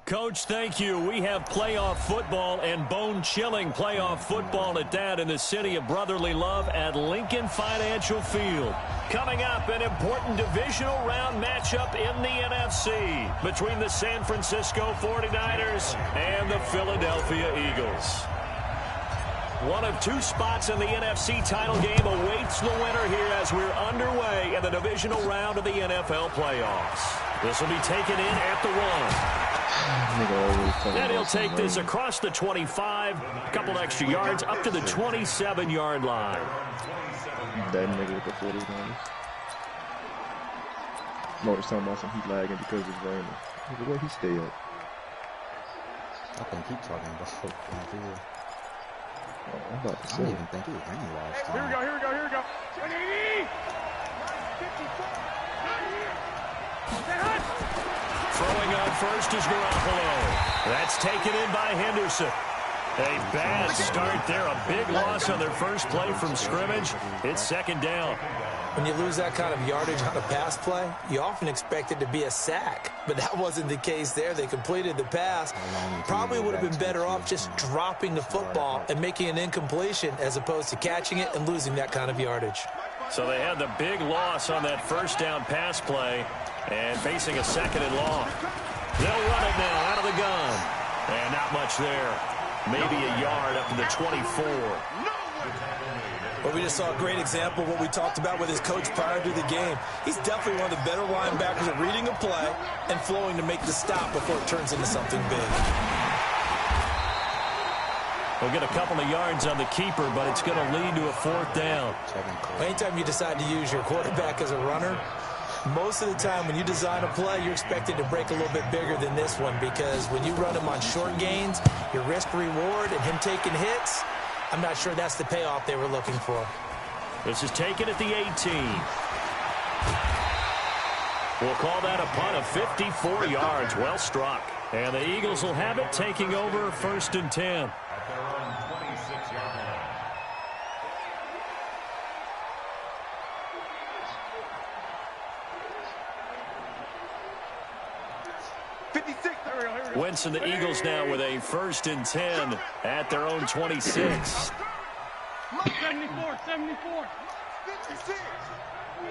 Coach, thank you. We have playoff football and bone-chilling playoff football at that in the city of brotherly love at Lincoln Financial Field. Coming up, an important divisional round matchup in the NFC between the San Francisco 49ers and the Philadelphia Eagles. One of two spots in the NFC title game awaits the winner here as we're underway in the divisional round of the NFL playoffs. This will be taken in at the 1. And he'll take this across the 25, a couple extra yards, up to the 27-yard line. That nigga with the 49ers. No, it's talking about he's lagging because it's raining. Where he stay at? I think he's talking about Nigeria. I'm about to say. I don't even think it was raining last time. Here we go. 180! Throwing on first is Garoppolo. That's taken in by Henderson. A bad start there. A big loss on their first play from scrimmage. It's second down. When you lose that kind of yardage on a pass play, you often expect it to be a sack. But that wasn't the case there. They completed the pass. Probably would have been better off just dropping the football and making an incompletion as opposed to catching it and losing that kind of yardage. So they had the big loss on that first down pass play and facing a second and long. They'll run it now out of the gun. And not much there. Maybe a yard up to the 24. Well, we just saw a great example of what we talked about with his coach prior to the game. He's definitely one of the better linebackers at reading a play and flowing to make the stop before it turns into something big. We'll get a couple of yards on the keeper, but it's going to lead to a fourth down. Anytime you decide to use your quarterback as a runner, most of the time when you design a play, you're expected to break a little bit bigger than this one because when you run him on short gains, your risk-reward and him taking hits, I'm not sure that's the payoff they were looking for. This is taken at the 18. We'll call that a punt of 54 yards. Well struck. And the Eagles will have it, taking over first and 10. Wentz and the Eagles now with a first and 10 at their own 26. 74. 56.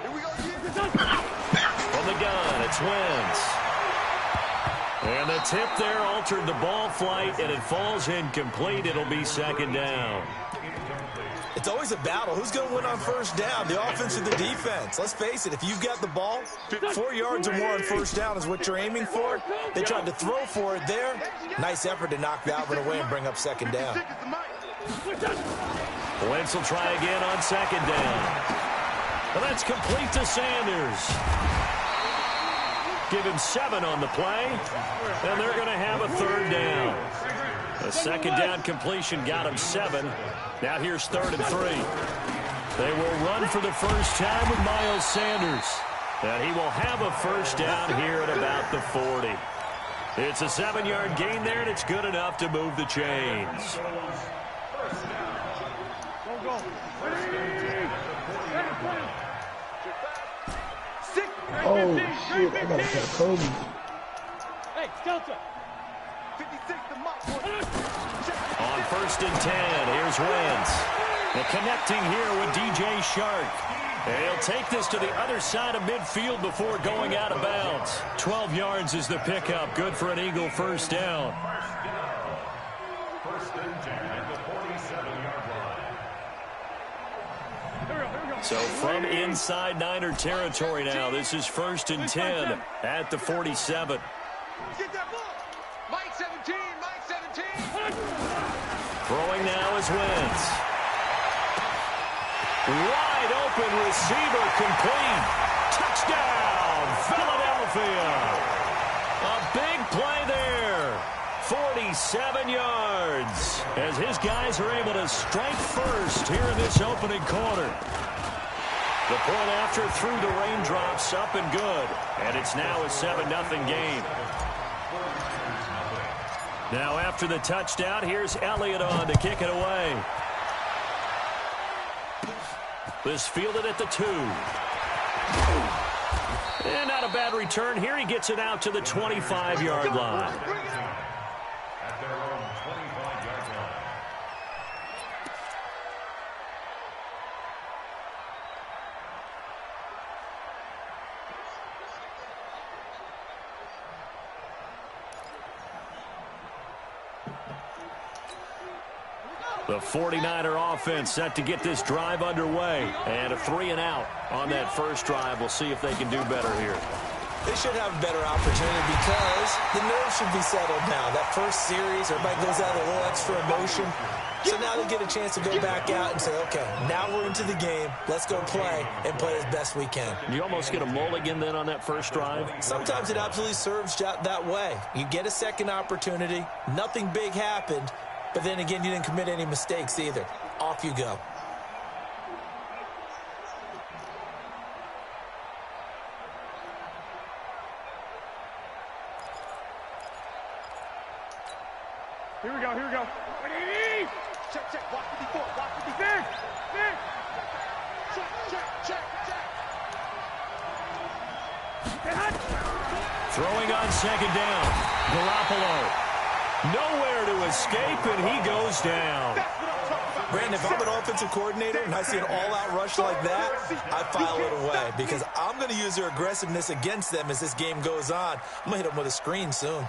Here we go. From the gun, it's Wentz. And the tip there altered the ball flight, and it falls incomplete. It'll be second down. It's always a battle. Who's going to win on first down, the offense or the defense? Let's face it, if you've got the ball, 4 yards or more on first down is what you're aiming for. They tried to throw for it there. Nice effort to knock that one away and bring up second down. Wentz will try again on second down. And that's complete to Sanders. Give him 7 on the play, and they're going to have a third down. The second down completion got him 7. Now here's 3rd and 3. They will run for the first time with Miles Sanders. And he will have a first down here at about the 40. It's a 7-yard gain there, and it's good enough to move the chains. Oh, shit. I got to tell Kobe. Hey, Delta. On first and 10, here's Wentz. The connecting here with DJ Shark. And he'll take this to the other side of midfield before going out of bounds. 12 yards is the pickup. Good for an Eagle first down. So from inside Niner territory now, this is first and 10 at the 47. Get that ball. Mike 17. Throwing now is Wentz. Wide open receiver complete. Touchdown, Philadelphia. A big play there. 47 yards as his guys are able to strike first here in this opening quarter. The point after through the raindrops up and good. And it's now a 7-0 game. Now after the touchdown, here's Elliott on to kick it away. This fielded at the 2. And not a bad return here. He gets it out to the 25-yard line. their own 25-yard line. The 49er offense set to get this drive underway. And a 3-and-out on that first drive. We'll see if they can do better here. They should have a better opportunity because the nerves should be settled now. That first series, everybody goes out with a little extra emotion. So now they get a chance to go back out and say, okay, now we're into the game. Let's go play and play as best we can. You almost get a mulligan then on that first drive? Sometimes it absolutely serves that way. You get a second opportunity. Nothing big happened. But then again, you didn't commit any mistakes either. Off you go. Here we go, here we go. Check, check, watch the before, watch the before. Check. Throwing on second down. Garoppolo. Nowhere to escape, and he goes down. Brandon, if I'm an offensive coordinator and I see an all-out rush like that, I file it away because I'm going to use their aggressiveness against them as this game goes on. I'm going to hit them with a screen soon.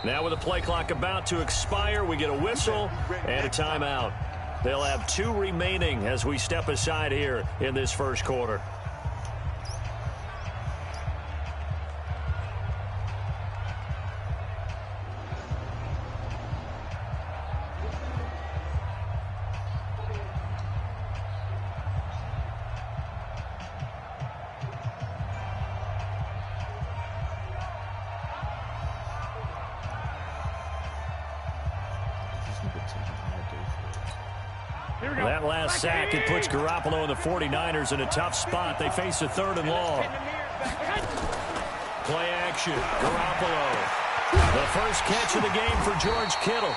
Now with the play clock about to expire, we get a whistle and a timeout. They'll have 2 remaining as we step aside here in this first quarter. That last sack, it puts Garoppolo and the 49ers in a tough spot. They face a 3rd and long. Play action, Garoppolo. The first catch of the game for George Kittle.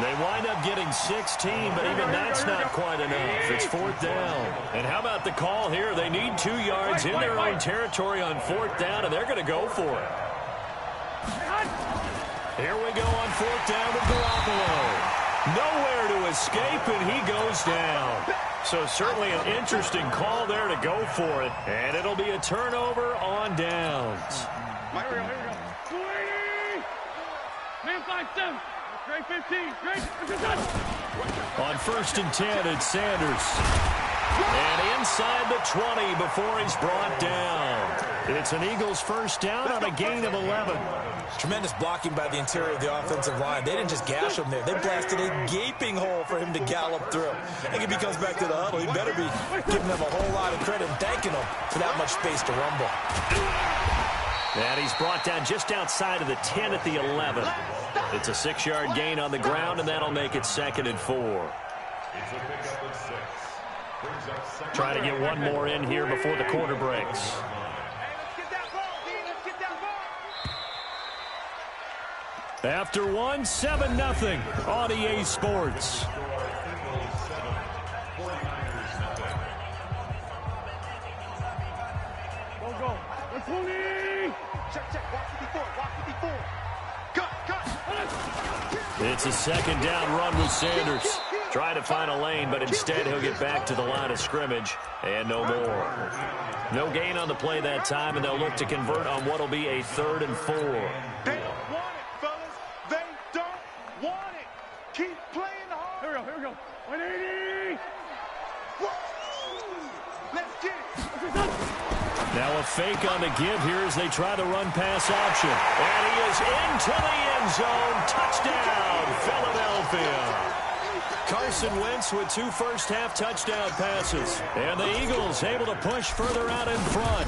They wind up getting 16, but even that's not quite enough. It's 4th down. And how about the call here? They need 2 yards in their own territory on 4th down, and they're going to go for it. Here we go on 4th down with Garoppolo. Nowhere to escape, and he goes down. So certainly an interesting call there to go for it. And it'll be a turnover on downs. Here we go. 280. Man 5-7. Great 15. Great. On 1st and 10, it's Sanders. And inside the 20 before he's brought down. It's an Eagles first down on a gain of 11. Tremendous blocking by the interior of the offensive line. They didn't just gash him there. They blasted a gaping hole for him to gallop through. I think if he comes back to the huddle, he better be giving them a whole lot of credit and thanking them for that much space to rumble. And he's brought down just outside of the 10 at the 11. It's a 6-yard gain on the ground, and that'll make it 2nd and 4. Try to get one more in here before the quarter breaks. After one, 7-0 on EA Sports. Go. Check. Watch it before. Cut. It's a 2nd down run with Sanders. Try to find a lane, but instead he'll get back to the line of scrimmage and no more. No gain on the play that time, and they'll look to convert on what will be a 3rd and 4. They don't want it, fellas. They don't want it. Keep playing hard. Here we go. 180. Let's get it. Now a fake on the give here as they try the run-pass option. And he is into the end zone. Touchdown, Philadelphia. Carson Wentz with 2 first-half touchdown passes. And the Eagles able to push further out in front.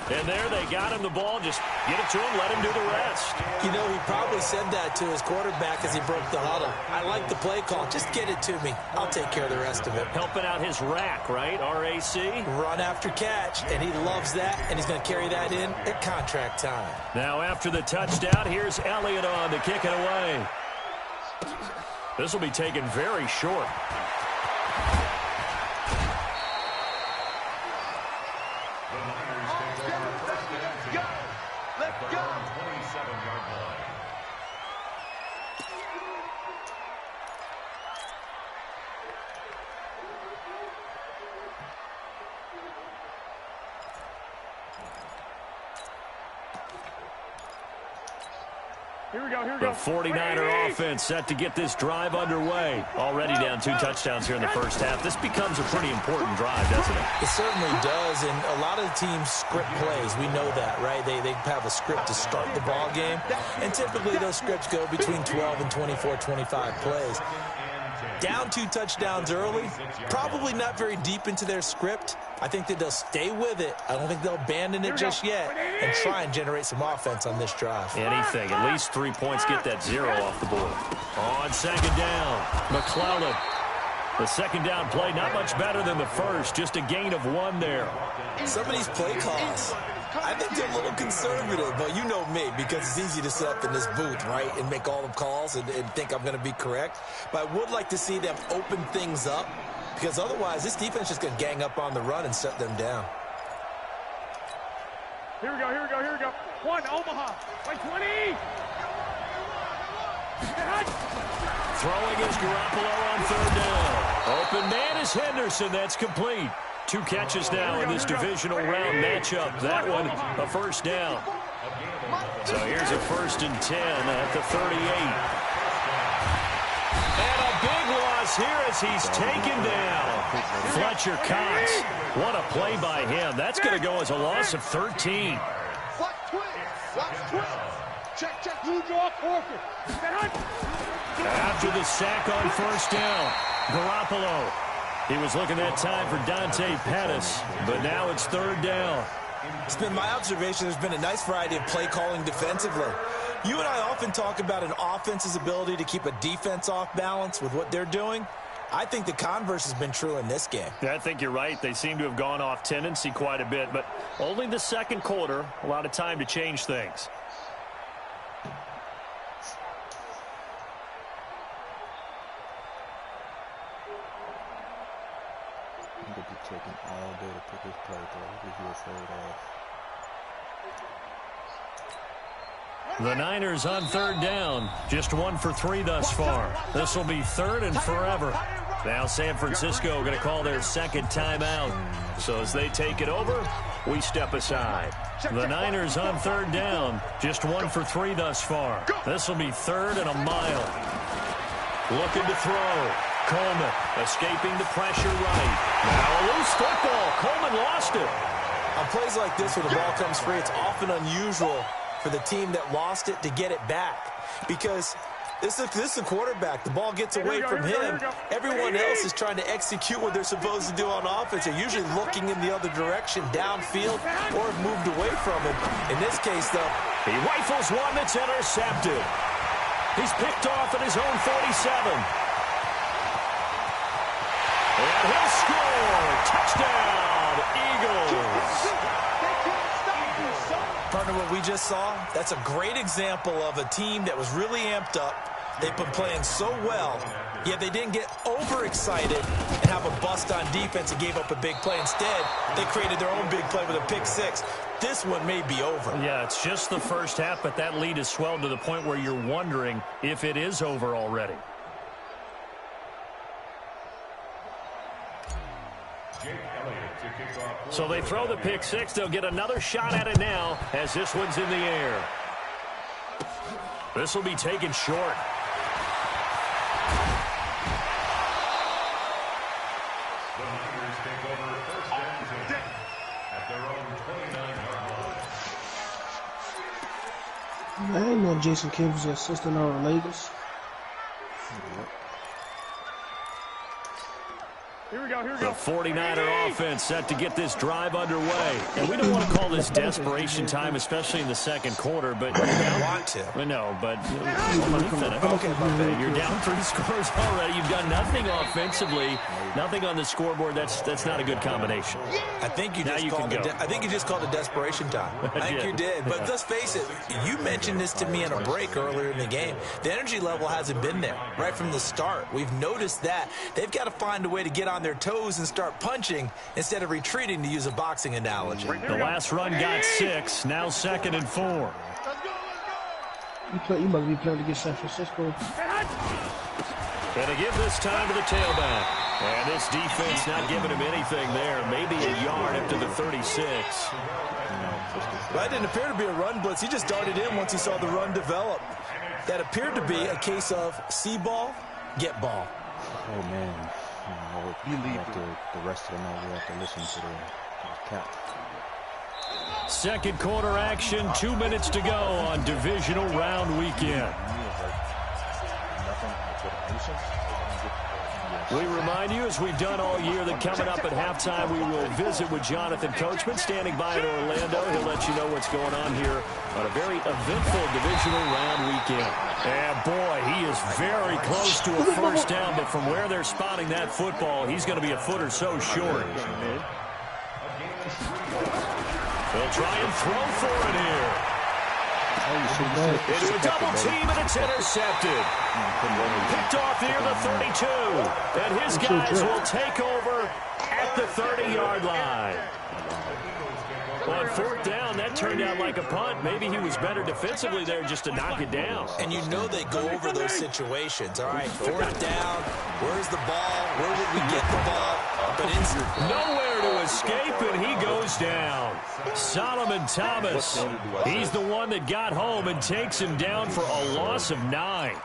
And there they got him the ball. Just get it to him, let him do the rest. You know, he probably said that to his quarterback as he broke the huddle. I like the play call. Just get it to me. I'll take care of the rest of it. Helping out his rack, right? R-A-C? Run after catch, and he loves that, and he's going to carry that in at contract time. Now after the touchdown, here's Elliott on to kick it away. This will be taken very short. The 49er offense set to get this drive underway. Already down 2 touchdowns here in the first half. This becomes a pretty important drive, doesn't it? It certainly does, and a lot of the teams script plays. We know that, right? They have a script to start the ball game, and typically those scripts go between 12 and 24, 25 plays. Down 2 touchdowns early, probably not very deep into their script. I think that they'll stay with it. I don't think they'll abandon it just yet and try and generate some offense on this drive. Anything. At least 3 points, get that 0 off the board. On second down, McClellan. The second down play, not much better than the first. Just a gain of 1 there. Some of these play calls, I think they're a little conservative, but you know me, because it's easy to sit up in this booth, right, and make all the calls and think I'm going to be correct. But I would like to see them open things up, because otherwise this defense is just going to gang up on the run and shut them down. Here we go. 1, Omaha. By 20. Throwing is Garoppolo on third down. Open man is Henderson. That's complete. 2 catches now in this divisional round matchup. That one, a first down. So here's a 1st and 10 at the 38. And a big loss here as he's taken down. Fletcher Cox. What a play by him. That's going to go as a loss of 13. After the sack on first down, Garoppolo. He was looking that time for Dante Pettis, but now it's 3rd down. It's been my observation there's been a nice variety of play calling defensively. You and I often talk about an offense's ability to keep a defense off balance with what they're doing. I think the converse has been true in this game. Yeah, I think you're right. They seem to have gone off tendency quite a bit, but only the second quarter, a lot of time to change things. Taking all day to put this play through. What is he afraid of? The Niners on 3rd down. Just 1 for 3 thus far. This will be 3rd and forever. Now San Francisco going to call their 2nd timeout. So as they take it over, we step aside. The Niners on 3rd down. Just 1 for 3 thus far. This will be 3rd and a mile. Looking to throw. Coleman escaping the pressure right. Now a loose football. Coleman lost it. On plays like this where the ball comes free, it's often unusual for the team that lost it to get it back. Because this is a quarterback. The ball gets away from him. Everyone else is trying to execute what they're supposed to do on offense. They're usually looking in the other direction, downfield, or have moved away from him. In this case, though, he rifles one that's intercepted. He's picked off at his own 47. And he'll score. Touchdown, Eagles. Partner, what we just saw, that's a great example of a team that was really amped up. They've been playing so well, yet they didn't get overexcited and have a bust on defense and gave up a big play. Instead, they created their own big play with a pick 6. This one may be over. Yeah, it's just the first half, but that lead has swelled to the point where you're wondering if it is over already. So they throw the pick 6. They'll get another shot at it now as this one's in the air. This will be taken short. The Niners take over 1st and 10 at their own 29-yard line. I didn't know Jason Kidd was an assistant on the Lakers. The 49er offense set to get this drive underway. And we don't want to call this desperation time, especially in the second quarter, but you're down. Want to. No, but let me finish. Okay, you're down 3 scores already. You've done nothing offensively, nothing on the scoreboard. That's not a good combination. I think you Now just you called can it. go. I think you just called it desperation time. I think you did. But let's face it. You mentioned this to me in a break earlier in the game. The energy level hasn't been there right from the start. We've noticed that. They've got to find a way to get on their toes and start punching instead of retreating, to use a boxing analogy. The last run got 6. Now 2nd and 4. You must be playing against San Francisco. Going to give this time to the tailback. And this defense not giving him anything there. Maybe a yard up to the 36. That didn't appear to be a run blitz. He just darted in once he saw the run develop. That appeared to be a case of see ball, get ball. Oh, man. You leave the rest of the night. We have to listen to the cap. Second quarter action, 2 minutes to go on Divisional Round weekend. We remind you, as we've done all year, that coming up at halftime, we will visit with Jonathan Coachman, standing by in Orlando. He'll let you know what's going on here on a very eventful Divisional Round weekend. And, boy, he is very close to a first down, but from where they're spotting that football, he's going to be a foot or so short. They'll try and throw for it here. Into a double team, and it's intercepted. Picked off near the 32. And his guys will take over at the 30-yard line. On 4th down, that turned out like a punt. Maybe he was better defensively there just to knock it down. And you know they go over those situations. All right, 4th down. Where's the ball? Where would we get the ball? But nowhere to escape, and he goes down. Solomon Thomas, he's the one that got home and takes him down for a loss of 9.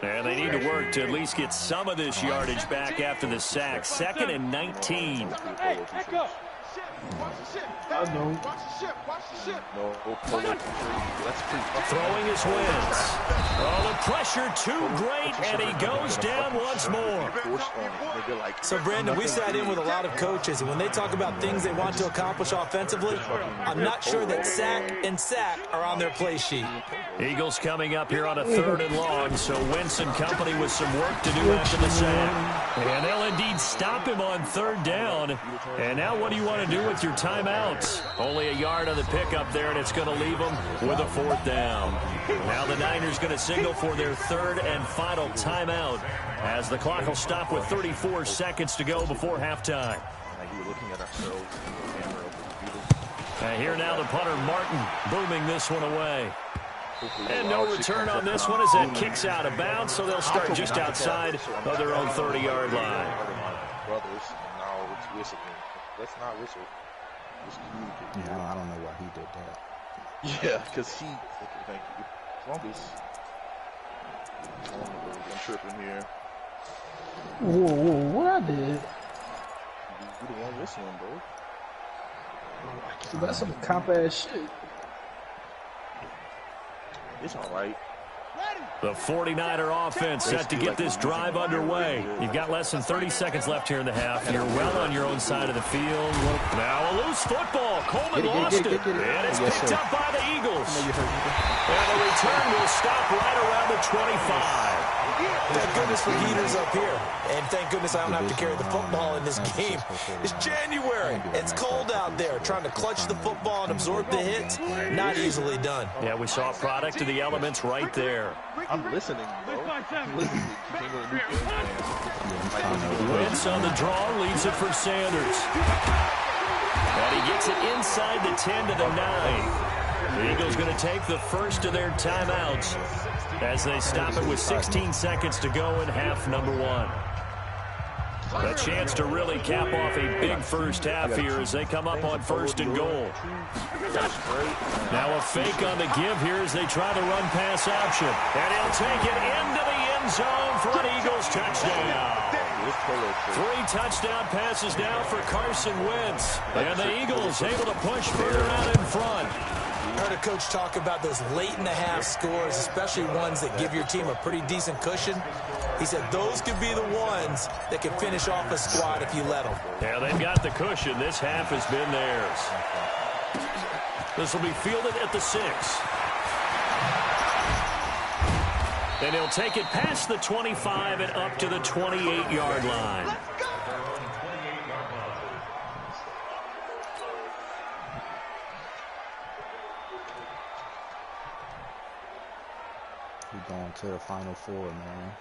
And they need to work to at least get some of this yardage back after the sack. 2nd and 19. Hey, back up. Throwing his wins. Oh, the pressure too great, and he goes down once more. So, Brandon, we sat in with a lot of coaches, and when they talk about things they want to accomplish offensively, I'm not sure that sack and sack are on their play sheet. Eagles coming up here on a 3rd and long, so Wentz and company with some work to do after the sack. And they'll indeed stop him on 3rd down. And now what do you want to do with your timeouts? Only a yard on the pickup there, and it's going to leave them with a 4th down. Now the Niners going to signal for their 3rd and final timeout as the clock will stop with 34 seconds to go before halftime. And here now the punter Martin booming this one away. And no return on this one as that kicks out of bounds, so they'll start just outside of their own 30-yard line. Let's not whistle. Yeah, I don't know why he did that. Yeah, because he. Okay, thank you. As long as I'm tripping here. Whoa, what I did? You the one whistling, bro. So that's some cop ass shit. It's all right. The 49er offense set to get this drive underway. You've got less than 30 seconds left here in the half. You're well on your own side of the field. Now a loose football. Coleman lost it. And it's picked up by the Eagles. And the return will stop right around the 25. Thank goodness for heaters up here. And thank goodness I don't have to carry the football in this game. It's January. It's cold out there. Trying to clutch the football and absorb the hits, not easily done. Yeah, we saw a product of the elements right there. I'm listening, bro. I'm listening. Wentz on the draw, leads it for Sanders. And he gets it inside the 10 to the 9. The Eagles going to take the first of their timeouts as they stop it with 16 seconds to go in half number 1. A chance to really cap off a big first half here as they come up on 1st and goal. Now a fake on the give here as they try the run pass option. And he'll take it into the end zone for an Eagles touchdown. 3 touchdown passes now for Carson Wentz. And the Eagles able to push further out in front. I heard a coach talk about those late-in-the-half scores, especially ones that give your team a pretty decent cushion. He said those could be the ones that can finish off a squad if you let them. Yeah, they've got the cushion. This half has been theirs. This will be fielded at the 6. And he'll take it past the 25 and up to the 28-yard line. We're going to the Final Four, man.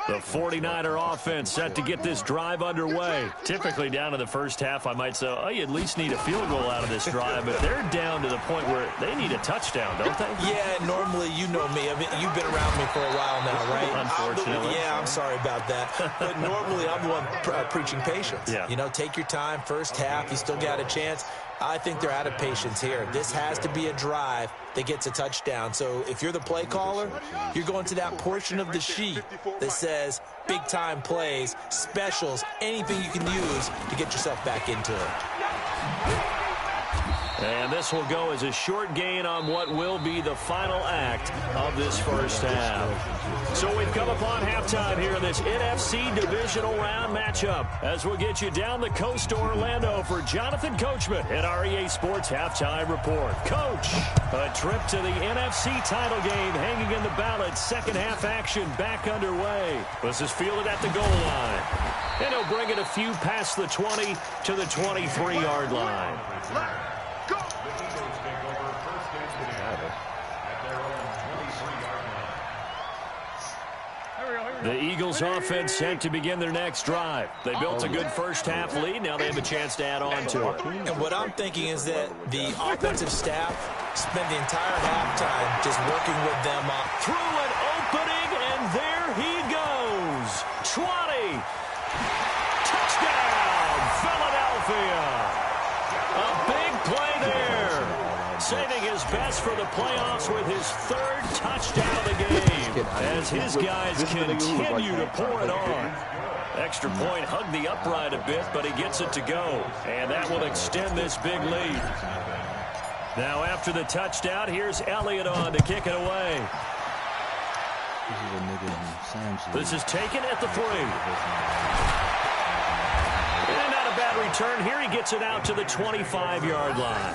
The 49er offense set to get this drive underway. Typically down to the first half, I might say, oh, you at least need a field goal out of this drive, but they're down to the point where they need a touchdown, don't they? Yeah, normally, you know me. I mean, you've been around me for a while now, right? Unfortunately. Yeah, I'm sorry about that. But normally, I'm the one preaching patience. Yeah. You know, take your time. First half, you still got a chance. I think they're out of patience here. This has to be a drive that gets a touchdown. So if you're the play caller, you're going to that portion of the sheet that says big-time plays, specials, anything you can use to get yourself back into it. And this will go as a short gain on what will be the final act of this first half. So we've come upon halftime here in this NFC Divisional Round matchup as we'll get you down the coast to Orlando for Jonathan Coachman at our EA Sports Halftime Report. Coach, a trip to the NFC title game hanging in the balance. Second half action back underway. This is fielded at the goal line. And he'll bring it a few past the 20 to the 23-yard line. The Eagles offense set to begin their next drive. They built a good first half lead. Now they have a chance to add on to it. And what I'm thinking is that the offensive staff spent the entire halftime just working with them up. Through an opening, and there he goes. 20. Touchdown, Philadelphia. A big play there. Saving his best for the playoffs with his third touchdown of the game as his guys continue to pour it on. Extra point hugged the upright a bit, but he gets it to go. And that will extend this big lead. Now after the touchdown, here's Elliott on to kick it away. This is taken at the 3. And not a bad return here. He gets it out to the 25-yard line.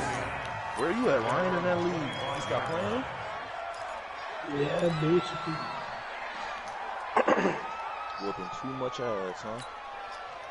Where are you at, Ryan, in that league? You stop playing? Yeah, basically. Whooping too much ass, huh?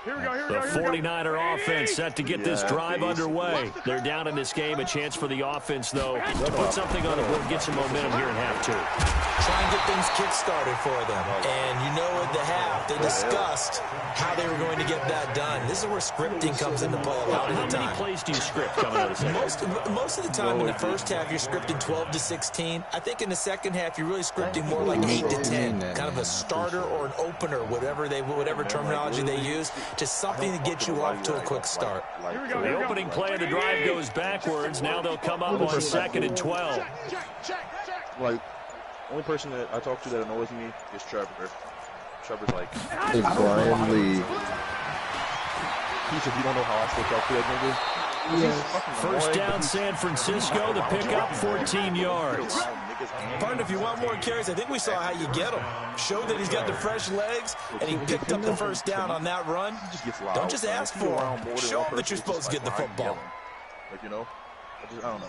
Here we go, here we The go, here we go. 49er offense set to get this drive underway. They're down in this game. A chance for the offense, though, to put something on the board, get some momentum here in half 2. Try and get things kick-started for them. And you know at the half, they discussed how they were going to get that done. This is where scripting comes into play a lot of the time. How many plays do you script coming out of the second? Most of the time in the first half, you're scripting 12 to 16. I think in the second half, you're really scripting more like 8 to 10. Kind of a starter or an opener, whatever terminology they use. Just something to get you off to a quick start. The opening play of the drive goes backwards. Now they'll come up on 2nd and 12. Like, only person that I talk to that annoys me is Trevor. Trevor's like, hey, Brian Lee. He said, you don't know how I still talk to that nigga. First down, San Francisco. The pickup, 14 yards. Partner, if you want more carries, I think we saw how you get him. Showed that he's got the fresh legs, and he picked up the first down on that run. Don't just ask for him. Show him that you're supposed to get the football. Like, you know, I don't know.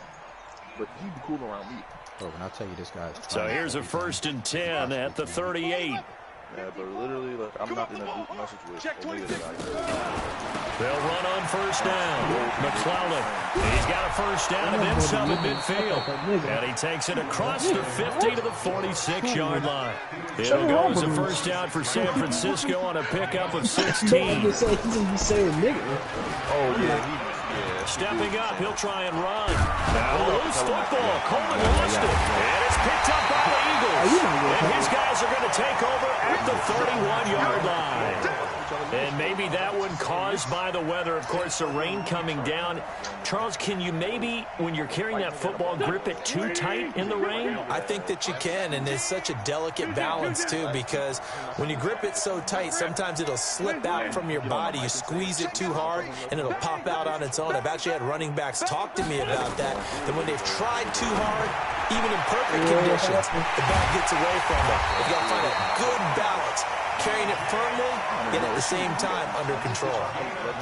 But he'd be cool around me. Oh, and I'll tell you this, guys. So here's a 1st and 10 at the 38. Yeah, but literally, like, I'm not in a group message with They'll run on first down. McClellan, he's got a first down and then some in midfield. And he takes it across the 50 to the 46-yard line. It'll go as a first down for San Francisco on a pickup of 16. Oh, yeah, Stepping up, he'll try and run. Now loose football. Coleman lost it. And it's picked up by the Eagles. And his guys are going to take over at the 31-yard line. And maybe that one caused by the weather. Of course, the rain coming down. Charles, can you maybe, when you're carrying that football, grip it too tight in the rain? I think that you can, and it's such a delicate balance, too, because when you grip it so tight, sometimes it'll slip out from your body. You squeeze it too hard, and it'll pop out on its own. I've actually had running backs talk to me about that when they've tried too hard, even in perfect conditions, the ball gets away from them. They've got to find a good balance balance, carrying it firmly, yet at the same time under control.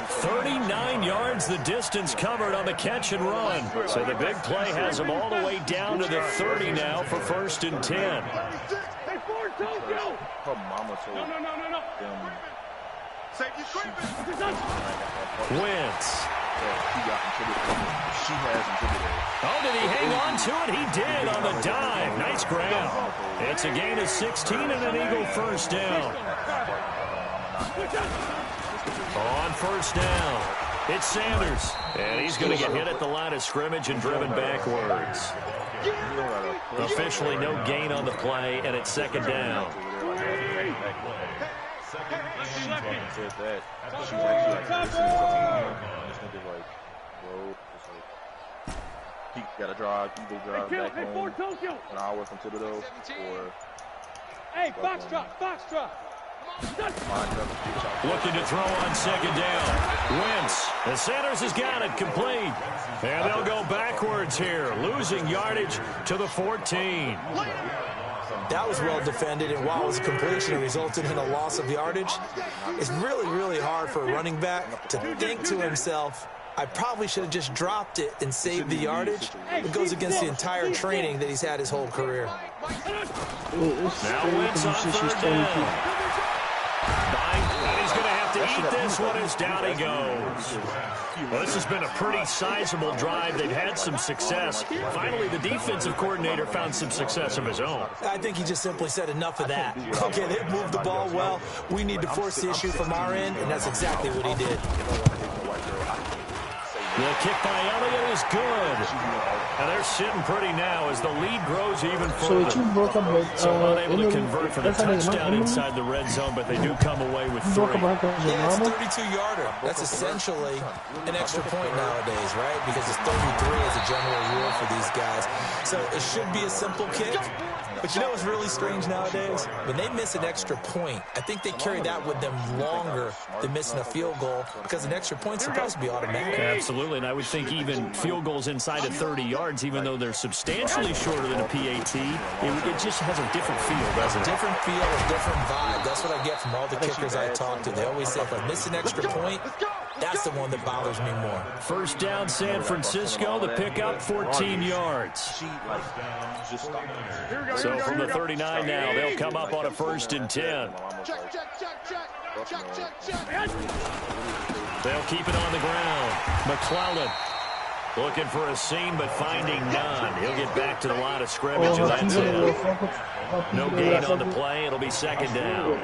39 yards the distance covered on the catch and run. So the big play has him all the way down to the 30 now for 1st and 10. Her mama told them. Wentz. She has intimidated. Oh, did he hang on to it? He did on the dive. Nice grab. It's a gain of 16 and an Eagle first down. On first down, it's Sanders. And he's going to get hit at the line of scrimmage and driven backwards. Officially no gain on the play, and it's 2nd down. He got to drive, either drive back home an hour from Thibodeau or... Hey, box drop. Looking to throw on 2nd down. Wentz. And Sanders has got it complete. And they'll go backwards here, losing yardage to the 14. That was well defended, and while it was a completion, it resulted in a loss of yardage. It's really, really hard for a running back to think to himself, I probably should have just dropped it and saved the yardage. It goes against the entire training that he's had his whole career. Now Wentz on 3rd down. He's going to have to eat this one as down he goes. Well, this has been a pretty sizable drive. They've had some success. Finally, the defensive coordinator found some success of his own. I think he just simply said enough of that. Okay, they've moved the ball well. We need to force the issue from our end, and that's exactly what he did. The kick by Elliott is good. And they're sitting pretty now as the lead grows even further. So unable to convert for the touchdown inside the red zone, but they do come away with 3. Yeah, it's a 32-yarder. That's essentially an extra point nowadays, right? Because it's 33 as a general rule for these guys. So it should be a simple kick. But you know what's really strange nowadays? When they miss an extra point, I think they carry that with them longer than missing a field goal because an extra point's supposed to be automatic. Absolutely, and I would think even field goals inside of 30 yards, even though they're substantially shorter than a PAT, it just has a different feel, doesn't it? A different feel, a different vibe. That's what I get from all the kickers I talk to. They always say, if I miss an extra point, that's the one that bothers me more. 1st down, San Francisco. The pickup, 14 yards. So from the 39 now, they'll come up on a 1st and 10. They'll keep it on the ground. McClellan looking for a seam, but finding none. He'll get back to the line of scrimmage, and that's it. No gain on the play. It'll be 2nd down.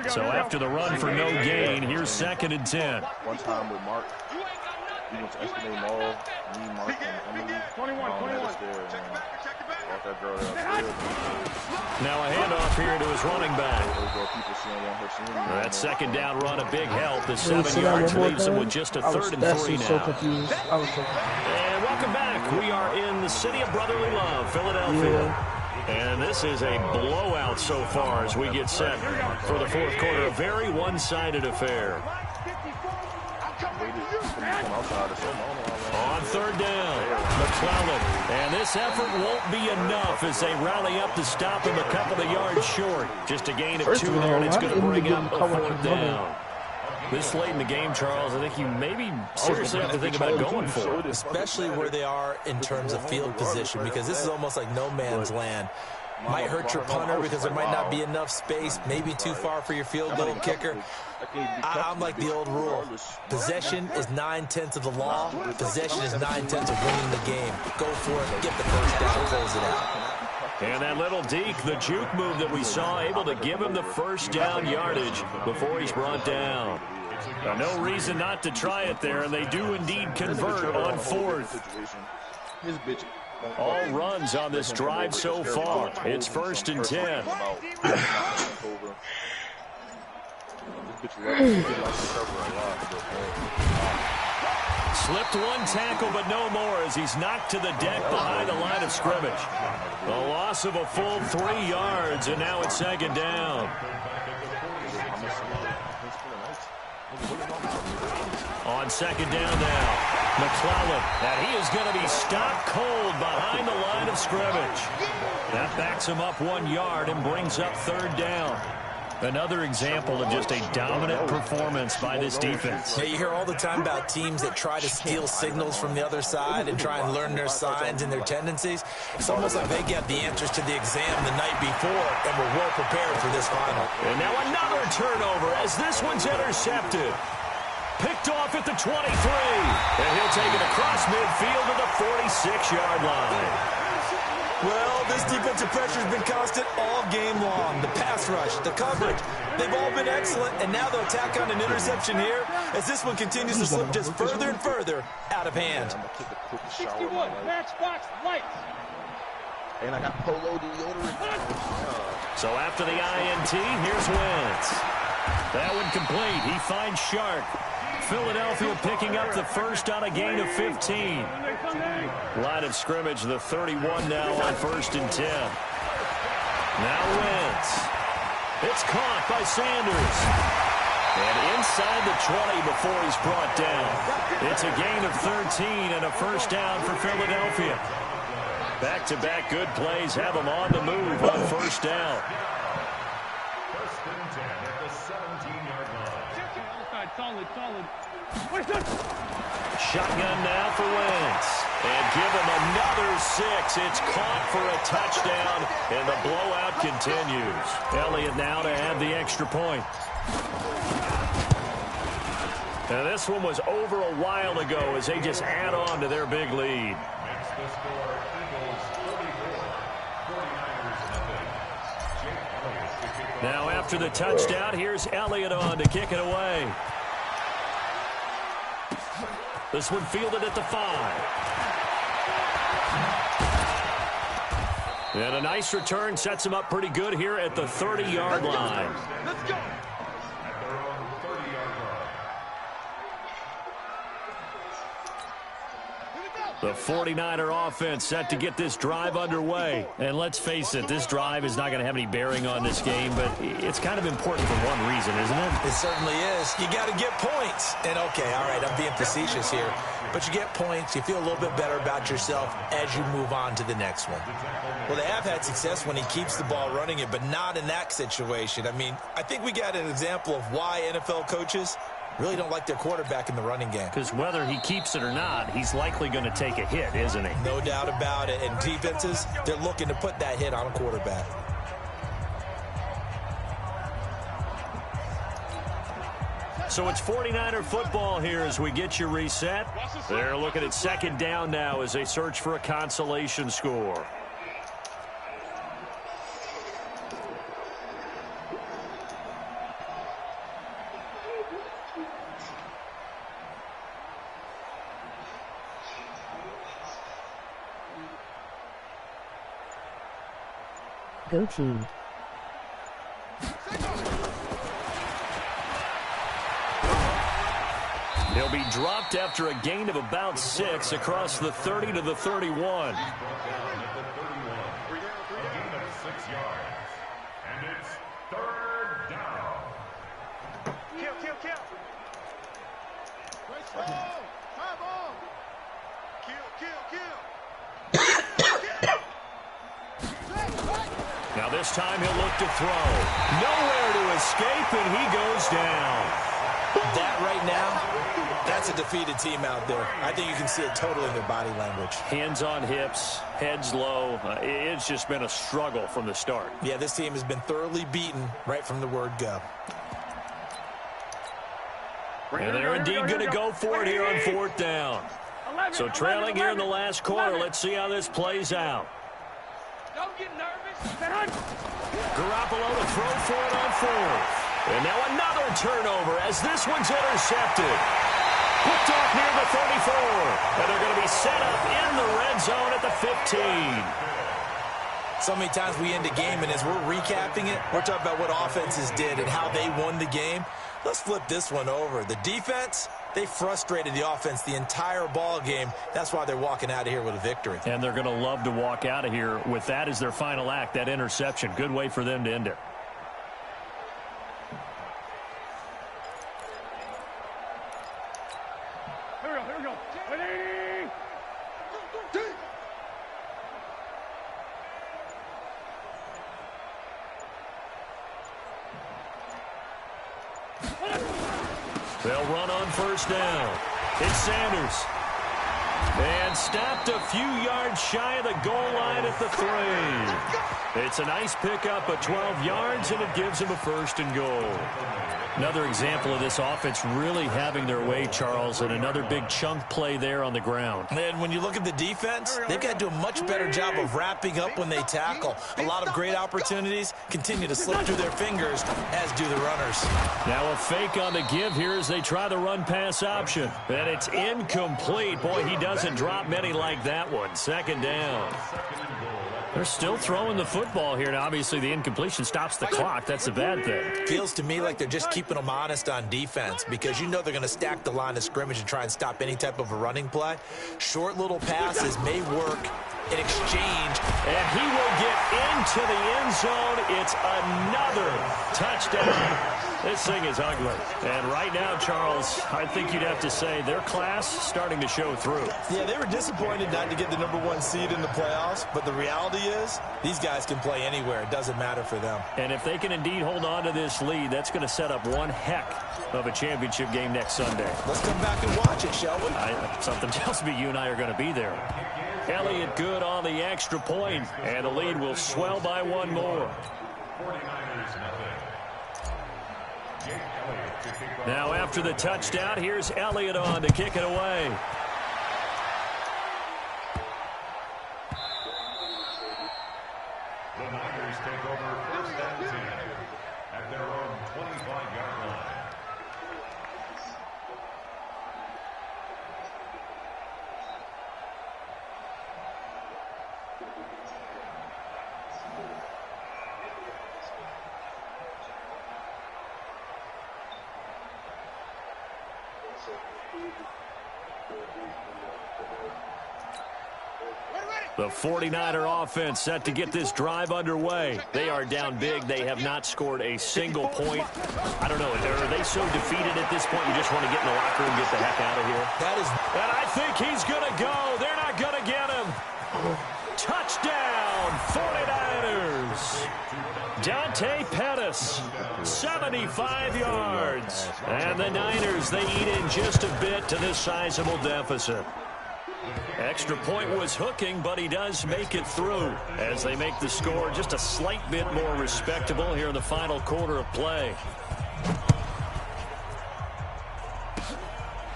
So after the run for no gain, here's 2nd and 10. One time with Mark, he went to Esplanade Mall, me, Mark, and Emily. 21. Now a handoff here to his running back. That 2nd down run, a big help. The 7 yards leaves him with just a 3rd and 3 now. And welcome back. We are in the city of brotherly love, Philadelphia. And this is a blowout so far as we get set for the 4th quarter. A very one-sided affair. On 3rd down, McClellan. And this effort won't be enough as they rally up to stop him a couple of yards short. Just a gain of 2 there, and it's going to bring up a 4th down. This late in the game, Charles, I think you maybe seriously have to think about going for it. Especially where they are in terms of field position, because this is almost like no man's land. Might hurt your punter because there might not be enough space, maybe too far for your field goal kicker. I'm like the old rule. Possession is 9/10 of the law. Possession is 9/10 of winning the game. Go for it, get the 1st down, close it out. And that little deke, the juke move that we saw, able to give him the 1st down yardage before he's brought down. Now, no reason not to try it there, and they do indeed convert on 4th. All runs on this drive so far. It's 1st and 10. Slipped one tackle, but no more as he's knocked to the deck behind the line of scrimmage. A loss of a full 3 yards, and now it's 2nd down. On second down now, McClellan, and he is going to be stopped cold behind the line of scrimmage. That backs him up 1 yard and brings up third down. Another example of just a dominant performance by this defense. Yeah, you hear all the time about teams that try to steal signals from the other side and try and learn their signs and their tendencies. It's almost like they get the answers to the exam the night before and were well prepared for this final. And now another turnover as this one's intercepted. Picked off at the 23. And he'll take it across midfield to the 46-yard line. Well, this defensive pressure has been constant all game long. The pass rush, the coverage, they've all been excellent. And now they'll tack on an interception here as this one continues to slip just further and further out of hand. 61, matchbox lights. And I got polo deodorant. So after the INT, here's Wentz. That one complete. He finds Shark. Philadelphia picking up the first on a gain of 15. Line of scrimmage, the 31 now on 1st and 10. Now Wentz. It's caught by Sanders. And inside the 20 before he's brought down. It's a gain of 13 and a first down for Philadelphia. Back-to-back good plays have them on the move on first down. Solid. Shotgun now for Wentz. And give him another 6. It's caught for a touchdown, and the blowout continues. Elliott now to add the extra point. Now this one was over a while ago as they just add on to their big lead. Makes the score Eagles 34, 49ers nothing. Now after the touchdown, here's Elliott on to kick it away. This one fielded at the 5. And a nice return sets him up pretty good here at the 30-yard line. Let's go. At their own 30-yard line. The 49er offense set to get this drive underway. And let's face it, this drive is not going to have any bearing on this game, but it's kind of important for one reason, isn't it? It certainly is. You got to get points. And, okay, all right, I'm being facetious here. But you get points, you feel a little bit better about yourself as you move on to the next one. Well, they have had success when he keeps the ball running it, but not in that situation. I mean, I think we got an example of why NFL coaches really don't like their quarterback in the running game. Because whether he keeps it or not, he's likely going to take a hit, isn't he? No doubt about it. And defenses, they're looking to put that hit on a quarterback. So it's 49er football here as we get you reset. They're looking at second down now as they search for a consolation score. Go team. He'll be dropped after a gain of about 6 across the 30 to the 31. A gain of 6 yards. And it's third down. Kill. Great ball. High ball. Kill. Now this time he'll look to throw. Nowhere to escape, and he goes down. That right now, that's a defeated team out there. I think you can see it totally in their body language. Hands on hips, heads low. It's just been a struggle from the start. Yeah, this team has been thoroughly beaten right from the word go. And they're indeed going to go for it here on fourth down. So trailing here in the last quarter, let's see how this plays out. Don't get nervous. Garoppolo to throw for it on fourth. And now another turnover as this one's intercepted. Picked off near the 34. And they're going to be set up in the red zone at the 15. So many times we end a game, and as we're recapping it, we're talking about what offenses did and how they won the game. Let's flip this one over. The defense, they frustrated the offense the entire ball game. That's why they're walking out of here with a victory. And they're going to love to walk out of here with that as their final act, that interception. Good way for them to end it. we go. 180. They'll run on first down. It's Sanders. And stopped a few yards shy of the goal line at the 3. It's a nice pickup of 12 yards, and it gives him a first and goal. Another example of this offense really having their way, Charles, and another big chunk play there on the ground. And when you look at the defense, they've got to do a much better job of wrapping up when they tackle. A lot of great opportunities continue to slip through their fingers, as do the runners. Now a fake on the give here as they try the run-pass option. And it's incomplete. Boy, he doesn't drop many like that one. Second down. They're still throwing the football here. Now, obviously, the incompletion stops the clock. That's a bad thing. Feels to me like they're just keeping them honest on defense because you know they're going to stack the line of scrimmage and try and stop any type of a running play. Short little passes may work in exchange. And he will get into the end zone. It's another touchdown. This thing is ugly. And right now, Charles, I think you'd have to say their class starting to show through. Yeah, they were disappointed not to get the #1 seed in the playoffs, but the reality is these guys can play anywhere. It doesn't matter for them. And if they can indeed hold on to this lead, that's going to set up one heck of a championship game next Sunday. Let's come back and watch it, shall we? Something tells me you and I are going to be there. Elliott good on the extra point, and the lead will swell by one more. Now after the touchdown, here's Elliott on to kick it away. The Niners take over first and 10 at their own 25-yard line. The 49er offense set to get this drive underway. They are down big. They have not scored a single point. I don't know. Are they so defeated at this point you just want to get in the locker room and get the heck out of here? And I think he's going to go. They're not going to get him. Touchdown, 49ers. Dante Pettis, 75 yards. And the Niners, they eat in just a bit to this sizable deficit. Extra point was hooking, but he does make it through as they make the score just a slight bit more respectable here in the final quarter of play.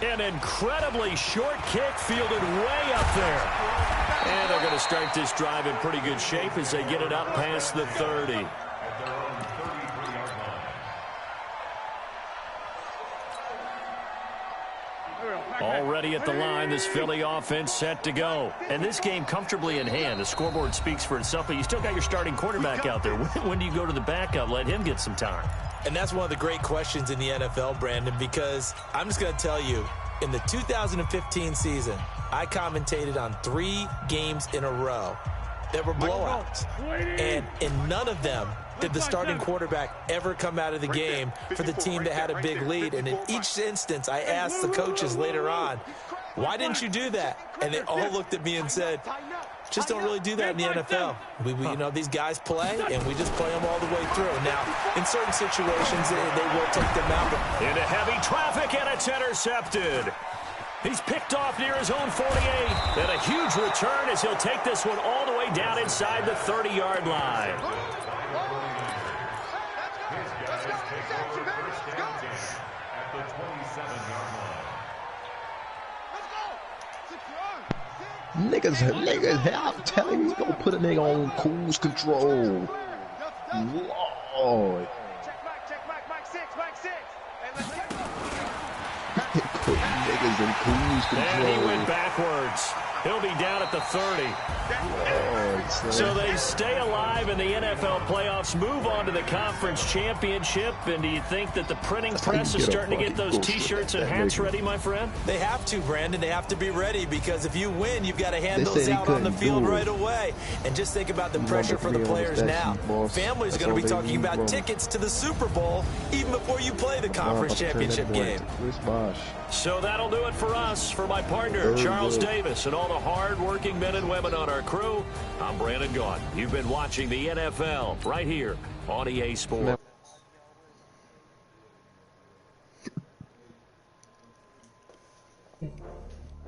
An incredibly short kick fielded way up there. And they're going to start this drive in pretty good shape as they get it up past the 30. Already at the line, this Philly offense set to go. And this game comfortably in hand. The scoreboard speaks for itself, but you still got your starting quarterback out there. When do you go to the backup? Let him get some time. And that's one of the great questions in the NFL, Brandon, because I'm just going to tell you, in the 2015 season, I commentated on 3 games in a row that were blowouts. And in none of them did the starting quarterback ever come out of the game for the team that had a big lead. And in each instance, I asked the coaches later on, why didn't you do that? And they all looked at me and said, just don't really do that in the NFL. You know, these guys play, and we just play them all the way through. Now, in certain situations, they will take them out. Into heavy traffic, and it's intercepted. He's picked off near his own 48. And a huge return as he'll take this one all the way down inside the 30-yard line. Niggas, I'm telling you, he's gonna put a nigga on cruise control. Lord. Check Mike 6. And let's get Put niggas in cruise control. And he went backwards. He'll be down at the 30. So they stay alive in the NFL playoffs, move on to the conference championship. And do you think that the printing press is starting to get those T-shirts and hats ready, my friend? They have to, Brandon. They have to be ready because if you win, you've got to hand those out on the field right away. And just think about the pressure for the players now. Families are going to be talking about tickets to the Super Bowl even before you play the conference championship game. So that'll do it for us. For my partner, Charles Davis, and all the hard-working men and women on our crew, I'm Brandon Gaudin. You've been watching the NFL right here on EA Sports.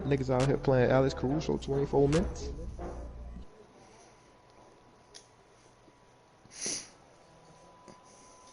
Niggas out here playing Alex Caruso 24 minutes.